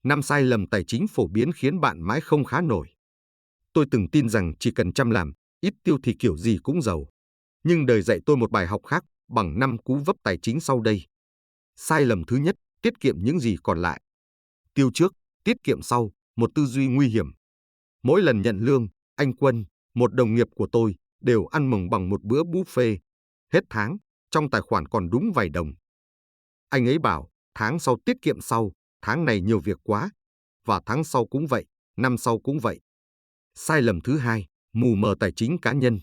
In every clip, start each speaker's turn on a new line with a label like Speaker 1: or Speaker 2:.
Speaker 1: 5 sai lầm tài chính phổ biến khiến bạn mãi không khá nổi. Tôi từng tin rằng chỉ cần chăm làm, ít tiêu thì kiểu gì cũng giàu. Nhưng đời dạy tôi một bài học khác bằng 5 cú vấp tài chính sau đây. Sai lầm thứ nhất, tiết kiệm những gì còn lại. Tiêu trước, tiết kiệm sau, một tư duy nguy hiểm. Mỗi lần nhận lương, anh Quân, một đồng nghiệp của tôi, đều ăn mừng bằng một bữa buffet. Hết tháng, trong tài khoản còn đúng vài đồng. Anh ấy bảo, tháng sau tiết kiệm sau, tháng này nhiều việc quá. Và tháng sau cũng vậy, năm sau cũng vậy. Sai lầm thứ hai, mù mờ tài chính cá nhân.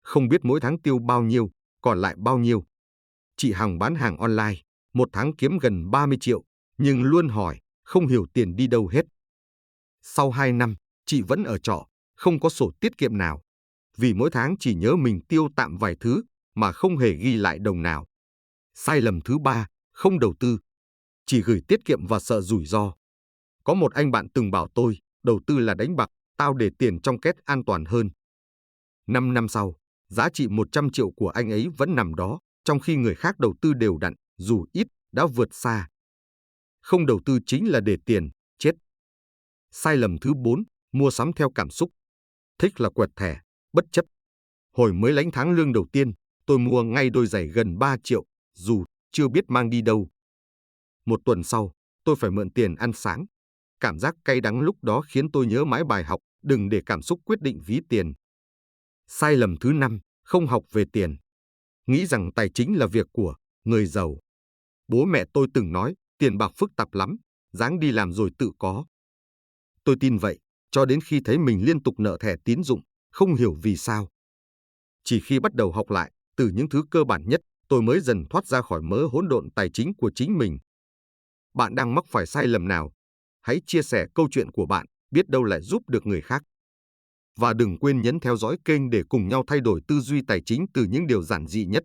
Speaker 1: Không biết mỗi tháng tiêu bao nhiêu, còn lại bao nhiêu. Chị Hằng bán hàng online, một tháng kiếm gần 30 triệu, nhưng luôn hỏi, không hiểu tiền đi đâu hết. Sau 2 năm, chị vẫn ở trọ, không có sổ tiết kiệm nào. Vì mỗi tháng chỉ nhớ mình tiêu tạm vài thứ, mà không hề ghi lại đồng nào. Sai lầm thứ ba, không đầu tư. Chỉ gửi tiết kiệm và sợ rủi ro. Có một anh bạn từng bảo tôi, đầu tư là đánh bạc, tao để tiền trong két an toàn hơn. 5 năm sau, giá trị 100 triệu của anh ấy vẫn nằm đó, trong khi người khác đầu tư đều đặn, dù ít, đã vượt xa. Không đầu tư chính là để tiền, chết. Sai lầm thứ 4, mua sắm theo cảm xúc. Thích là quẹt thẻ, bất chấp. Hồi mới lãnh tháng lương đầu tiên, tôi mua ngay đôi giày gần 3 triệu, dù chưa biết mang đi đâu. Một tuần sau, tôi phải mượn tiền ăn sáng. Cảm giác cay đắng lúc đó khiến tôi nhớ mãi bài học, đừng để cảm xúc quyết định ví tiền. Sai lầm thứ 5, không học về tiền. Nghĩ rằng tài chính là việc của người giàu. Bố mẹ tôi từng nói, tiền bạc phức tạp lắm, ráng đi làm rồi tự có. Tôi tin vậy, cho đến khi thấy mình liên tục nợ thẻ tín dụng, không hiểu vì sao. Chỉ khi bắt đầu học lại, từ những thứ cơ bản nhất, tôi mới dần thoát ra khỏi mớ hỗn độn tài chính của chính mình. Bạn đang mắc phải sai lầm nào? Hãy chia sẻ câu chuyện của bạn, biết đâu lại giúp được người khác. Và đừng quên nhấn theo dõi kênh để cùng nhau thay đổi tư duy tài chính từ những điều giản dị nhất.